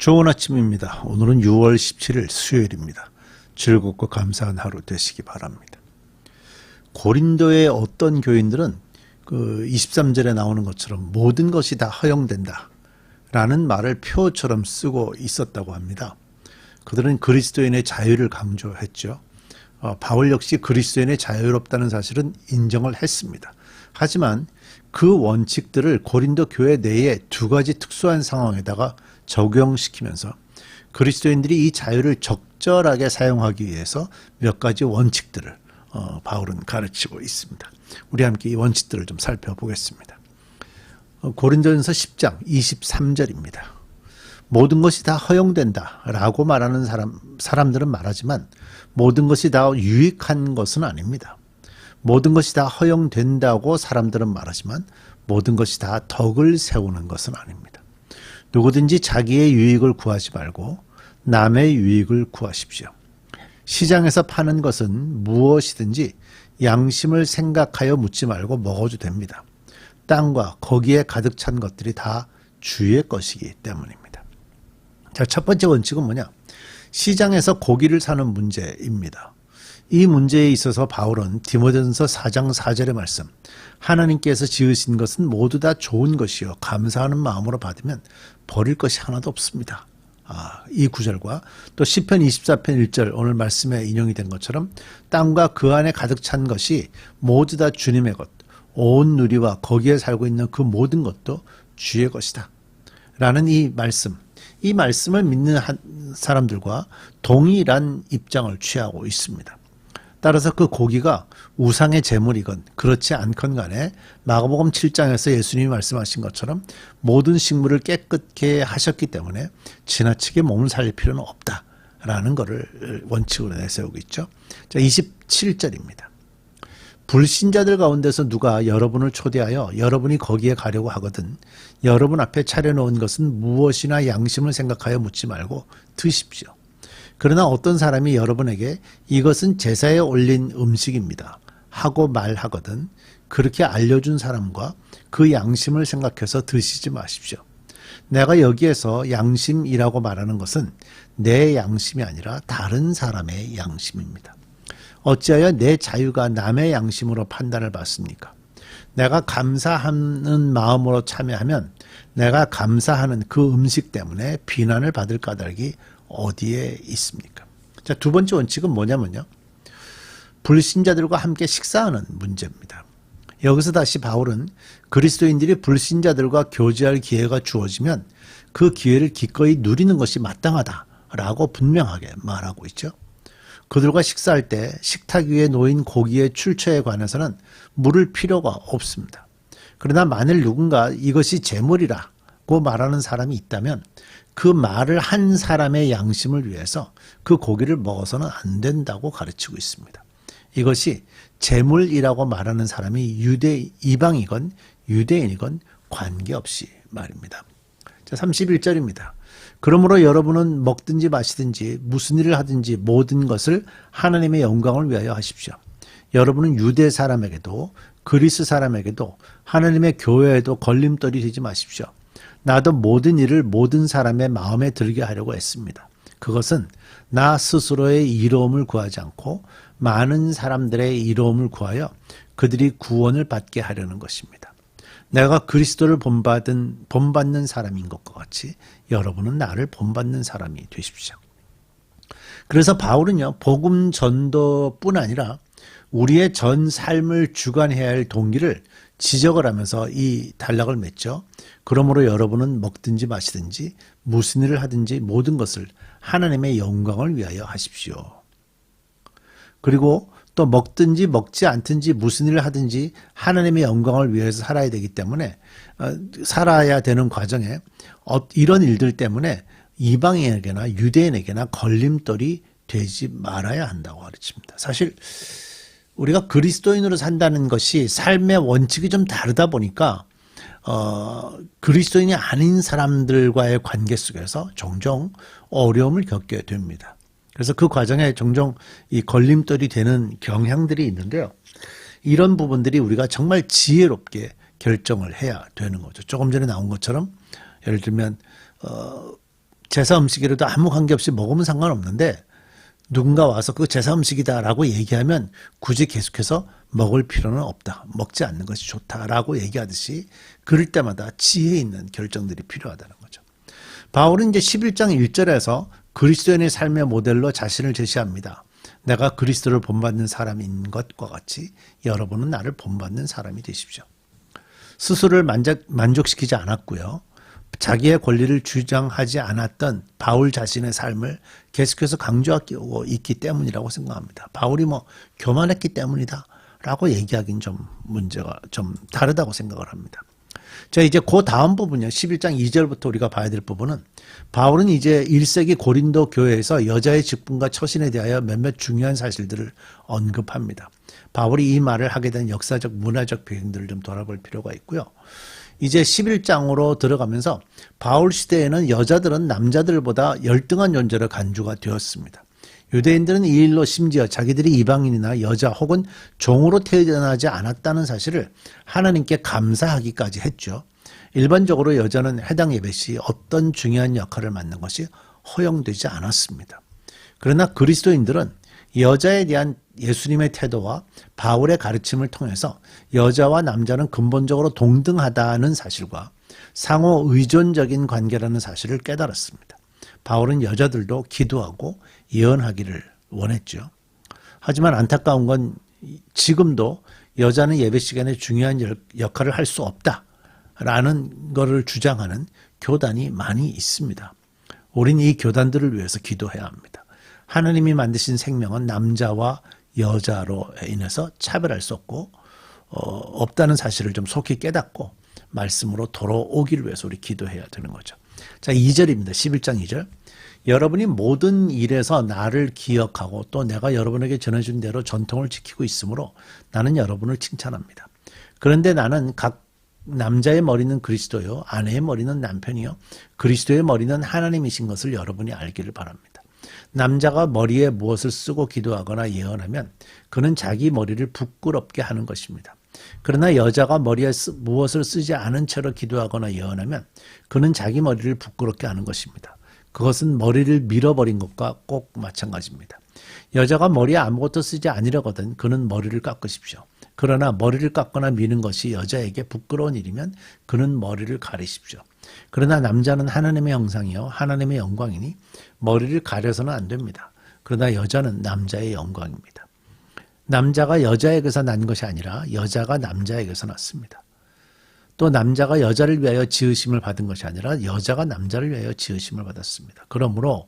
좋은 아침입니다. 오늘은 6월 17일 수요일입니다. 즐겁고 감사한 하루 되시기 바랍니다. 고린도의 어떤 교인들은 그 23절에 나오는 것처럼 모든 것이 다 허용된다 라는 말을 표처럼 쓰고 있었다고 합니다. 그들은 그리스도인의 자유를 강조했죠. 바울 역시 그리스도인의 자유롭다는 사실은 인정을 했습니다. 하지만 그 원칙들을 고린도 교회 내에 두 가지 특수한 상황에다가 적용시키면서 그리스도인들이 이 자유를 적절하게 사용하기 위해서 몇 가지 원칙들을 바울은 가르치고 있습니다. 우리 함께 이 원칙들을 좀 살펴보겠습니다. 고린도전서 10장 23절입니다. 모든 것이 다 허용된다라고 말하는 사람들은 말하지만 모든 것이 다 유익한 것은 아닙니다. 모든 것이 다 허용된다고 사람들은 말하지만 모든 것이 다 덕을 세우는 것은 아닙니다. 누구든지 자기의 유익을 구하지 말고 남의 유익을 구하십시오. 시장에서 파는 것은 무엇이든지 양심을 생각하여 묻지 말고 먹어도 됩니다. 땅과 거기에 가득 찬 것들이 다 주의 것이기 때문입니다. 자, 첫 번째 원칙은 뭐냐? 시장에서 고기를 사는 문제입니다. 이 문제에 있어서 바울은 디모데전서 4장 4절의 말씀, 하나님께서 지으신 것은 모두 다 좋은 것이요 감사하는 마음으로 받으면 버릴 것이 하나도 없습니다. 이 구절과 또 시편 24편 1절 오늘 말씀에 인용이 된 것처럼 땅과 그 안에 가득 찬 것이 모두 다 주님의 것, 온 누리와 거기에 살고 있는 그 모든 것도 주의 것이다 라는 이 말씀을 믿는 사람들과 동일한 입장을 취하고 있습니다. 따라서 그 고기가 우상의 제물이건 그렇지 않건 간에 마가복음 7장에서 예수님이 말씀하신 것처럼 모든 식물을 깨끗게 하셨기 때문에 지나치게 몸을 살릴 필요는 없다라는 것을 원칙으로 내세우고 있죠. 자, 27절입니다. 불신자들 가운데서 누가 여러분을 초대하여 여러분이 거기에 가려고 하거든 여러분 앞에 차려놓은 것은 무엇이나 양심을 생각하여 묻지 말고 드십시오. 그러나 어떤 사람이 여러분에게 이것은 제사에 올린 음식입니다 하고 말하거든 그렇게 알려준 사람과 그 양심을 생각해서 드시지 마십시오. 내가 여기에서 양심이라고 말하는 것은 내 양심이 아니라 다른 사람의 양심입니다. 어찌하여 내 자유가 남의 양심으로 판단을 받습니까? 내가 감사하는 마음으로 참여하면 내가 감사하는 그 음식 때문에 비난을 받을 까닭이 어디에 있습니까? 자, 두 번째 원칙은 뭐냐면요. 불신자들과 함께 식사하는 문제입니다. 여기서 다시 바울은 그리스도인들이 불신자들과 교제할 기회가 주어지면 그 기회를 기꺼이 누리는 것이 마땅하다라고 분명하게 말하고 있죠. 그들과 식사할 때 식탁 위에 놓인 고기의 출처에 관해서는 물을 필요가 없습니다. 그러나 만일 누군가 이것이 제물이라고 말하는 사람이 있다면 그 말을 한 사람의 양심을 위해서 그 고기를 먹어서는 안 된다고 가르치고 있습니다. 이것이 제물이라고 말하는 사람이 이방이건 유대인이건 관계없이 말입니다. 자, 31절입니다. 그러므로 여러분은 먹든지 마시든지 무슨 일을 하든지 모든 것을 하나님의 영광을 위하여 하십시오. 여러분은 유대 사람에게도 그리스 사람에게도 하나님의 교회에도 걸림돌이 되지 마십시오. 나도 모든 일을 모든 사람의 마음에 들게 하려고 했습니다. 그것은 나 스스로의 이로움을 구하지 않고 많은 사람들의 이로움을 구하여 그들이 구원을 받게 하려는 것입니다. 내가 그리스도를 본받는 사람인 것과 같이 여러분은 나를 본받는 사람이 되십시오. 그래서 바울은요, 복음 전도뿐 아니라 우리의 전 삶을 주관해야 할 동기를 지적을 하면서 이 단락을 맺죠. 그러므로 여러분은 먹든지 마시든지 무슨 일을 하든지 모든 것을 하나님의 영광을 위하여 하십시오. 그리고 또 먹든지 먹지 않든지 무슨 일을 하든지 하나님의 영광을 위해서 살아야 되기 때문에 살아야 되는 과정에 이런 일들 때문에 이방인에게나 유대인에게나 걸림돌이 되지 말아야 한다고 가르칩니다. 사실 우리가 그리스도인으로 산다는 것이 삶의 원칙이 좀 다르다 보니까 그리스도인이 아닌 사람들과의 관계 속에서 종종 어려움을 겪게 됩니다. 그래서 그 과정에 종종 이 걸림돌이 되는 경향들이 있는데요. 이런 부분들이 우리가 정말 지혜롭게 결정을 해야 되는 거죠. 조금 전에 나온 것처럼 예를 들면 제사 음식이라도 아무 관계없이 먹으면 상관없는데 누군가 와서 그 제사 음식이다라고 얘기하면 굳이 계속해서 먹을 필요는 없다. 먹지 않는 것이 좋다라고 얘기하듯이 그럴 때마다 지혜 있는 결정들이 필요하다는 거죠. 바울은 이제 11장 1절에서 그리스도인의 삶의 모델로 자신을 제시합니다. 내가 그리스도를 본받는 사람인 것과 같이 여러분은 나를 본받는 사람이 되십시오. 스스로를 만족시키지 않았고요. 자기의 권리를 주장하지 않았던 바울 자신의 삶을 계속해서 강조하고 있기 때문이라고 생각합니다. 바울이 뭐 교만했기 때문이다 라고 얘기하기는 좀 문제가 좀 다르다고 생각을 합니다. 자, 이제 그 다음 부분이요. 11장 2절부터 우리가 봐야 될 부분은 바울은 이제 1세기 고린도 교회에서 여자의 직분과 처신에 대하여 몇몇 중요한 사실들을 언급합니다. 바울이 이 말을 하게 된 역사적 문화적 배경들을 좀 돌아볼 필요가 있고요. 이제 11장으로 들어가면서 바울 시대에는 여자들은 남자들보다 열등한 존재로 간주가 되었습니다. 유대인들은 이 일로 심지어 자기들이 이방인이나 여자 혹은 종으로 태어나지 않았다는 사실을 하나님께 감사하기까지 했죠. 일반적으로 여자는 해당 예배 시 어떤 중요한 역할을 맡는 것이 허용되지 않았습니다. 그러나 그리스도인들은 여자에 대한 예수님의 태도와 바울의 가르침을 통해서 여자와 남자는 근본적으로 동등하다는 사실과 상호 의존적인 관계라는 사실을 깨달았습니다. 바울은 여자들도 기도하고 예언하기를 원했죠. 하지만 안타까운 건 지금도 여자는 예배 시간에 중요한 역할을 할 수 없다라는 것을 주장하는 교단이 많이 있습니다. 우리는 이 교단들을 위해서 기도해야 합니다. 하나님이 만드신 생명은 남자와 여자로 인해서 차별할 수 없고 없다는 사실을 좀 속히 깨닫고 말씀으로 돌아오기를 위해서 우리 기도해야 되는 거죠. 자, 2절입니다. 11장 2절. 여러분이 모든 일에서 나를 기억하고 또 내가 여러분에게 전해준 대로 전통을 지키고 있으므로 나는 여러분을 칭찬합니다. 그런데 나는 각 남자의 머리는 그리스도요, 아내의 머리는 남편이요, 그리스도의 머리는 하나님이신 것을 여러분이 알기를 바랍니다. 남자가 머리에 무엇을 쓰고 기도하거나 예언하면 그는 자기 머리를 부끄럽게 하는 것입니다. 그러나 여자가 머리에 무엇을 쓰지 않은 채로 기도하거나 예언하면 그는 자기 머리를 부끄럽게 하는 것입니다. 그것은 머리를 밀어버린 것과 꼭 마찬가지입니다. 여자가 머리에 아무것도 쓰지 않으려거든 그는 머리를 깎으십시오. 그러나 머리를 깎거나 미는 것이 여자에게 부끄러운 일이면 그는 머리를 가리십시오. 그러나 남자는 하나님의 형상이요 하나님의 영광이니 머리를 가려서는 안 됩니다. 그러나 여자는 남자의 영광입니다. 남자가 여자에게서 난 것이 아니라 여자가 남자에게서 났습니다. 또 남자가 여자를 위하여 지으심을 받은 것이 아니라 여자가 남자를 위하여 지으심을 받았습니다. 그러므로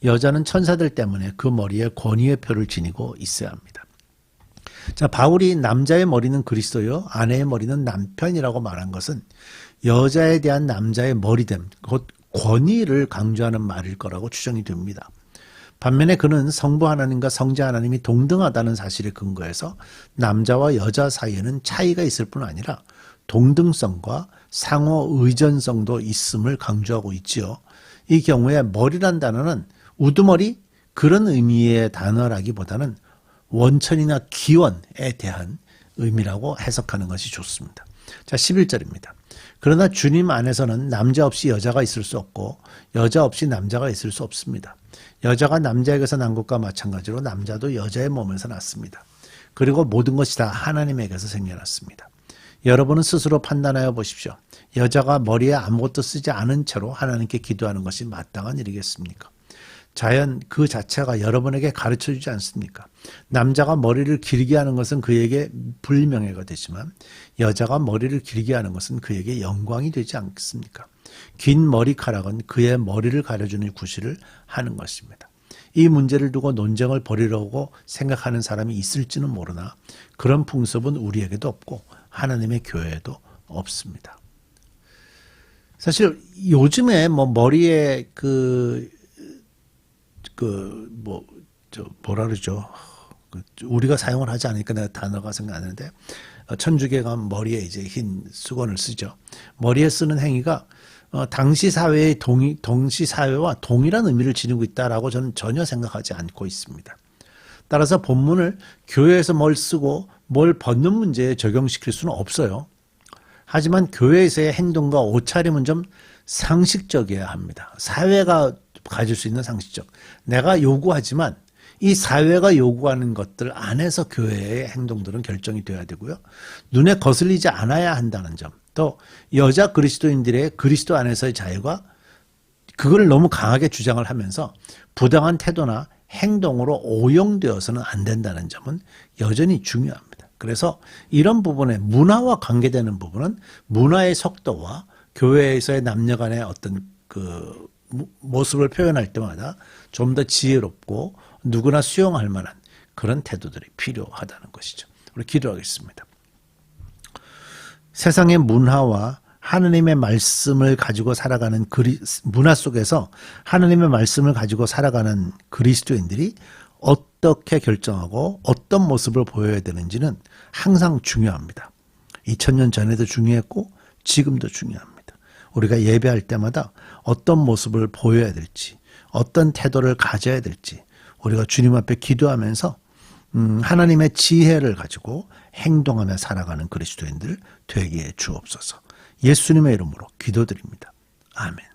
여자는 천사들 때문에 그 머리에 권위의 표를 지니고 있어야 합니다. 자, 바울이 남자의 머리는 그리스도요, 아내의 머리는 남편이라고 말한 것은 여자에 대한 남자의 머리됨, 곧 권위를 강조하는 말일 거라고 추정이 됩니다. 반면에 그는 성부 하나님과 성자 하나님이 동등하다는 사실에 근거해서 남자와 여자 사이에는 차이가 있을 뿐 아니라 동등성과 상호 의존성도 있음을 강조하고 있지요. 이 경우에 머리란 단어는 우두머리 그런 의미의 단어라기보다는 원천이나 기원에 대한 의미라고 해석하는 것이 좋습니다. 자, 11절입니다. 그러나 주님 안에서는 남자 없이 여자가 있을 수 없고 여자 없이 남자가 있을 수 없습니다. 여자가 남자에게서 난 것과 마찬가지로 남자도 여자의 몸에서 났습니다. 그리고 모든 것이 다 하나님에게서 생겨났습니다. 여러분은 스스로 판단하여 보십시오. 여자가 머리에 아무것도 쓰지 않은 채로 하나님께 기도하는 것이 마땅한 일이겠습니까? 자연 그 자체가 여러분에게 가르쳐주지 않습니까? 남자가 머리를 길게 하는 것은 그에게 불명예가 되지만 여자가 머리를 길게 하는 것은 그에게 영광이 되지 않겠습니까? 긴 머리카락은 그의 머리를 가려주는 구실을 하는 것입니다. 이 문제를 두고 논쟁을 벌이려고 생각하는 사람이 있을지는 모르나 그런 풍습은 우리에게도 없고 하나님의 교회에도 없습니다. 사실 요즘에 뭐 머리에 뭐라 그러죠? 우리가 사용을 하지 않으니까 내가 단어가 생각 안 나는데 천주교가 머리에 이제 흰 수건을 쓰죠. 머리에 쓰는 행위가 당시 사회의 동시 사회와 동일한 의미를 지니고 있다라고 저는 전혀 생각하지 않고 있습니다. 따라서 본문을 교회에서 뭘 쓰고 뭘 벗는 문제에 적용시킬 수는 없어요. 하지만 교회에서의 행동과 옷차림은 좀 상식적이어야 합니다. 사회가 가질 수 있는 상식적. 내가 요구하지만 이 사회가 요구하는 것들 안에서 교회의 행동들은 결정이 되어야 되고요. 눈에 거슬리지 않아야 한다는 점. 또 여자 그리스도인들의 그리스도 안에서의 자유가 그걸 너무 강하게 주장을 하면서 부당한 태도나 행동으로 오용되어서는 안 된다는 점은 여전히 중요합니다. 그래서 이런 부분에 문화와 관계되는 부분은 문화의 속도와 교회에서의 남녀 간의 어떤 그 모습을 표현할 때마다 좀 더 지혜롭고 누구나 수용할 만한 그런 태도들이 필요하다는 것이죠. 우리 기도하겠습니다. 세상의 문화와 하느님의 말씀을 가지고 살아가는 문화 속에서 하느님의 말씀을 가지고 살아가는 그리스도인들이 어떻게 결정하고 어떤 모습을 보여야 되는지는 항상 중요합니다. 2000년 전에도 중요했고 지금도 중요합니다. 우리가 예배할 때마다 어떤 모습을 보여야 될지, 어떤 태도를 가져야 될지 우리가 주님 앞에 기도하면서 하나님의 지혜를 가지고 행동하며 살아가는 그리스도인들 되게 주옵소서. 예수님의 이름으로 기도드립니다. 아멘.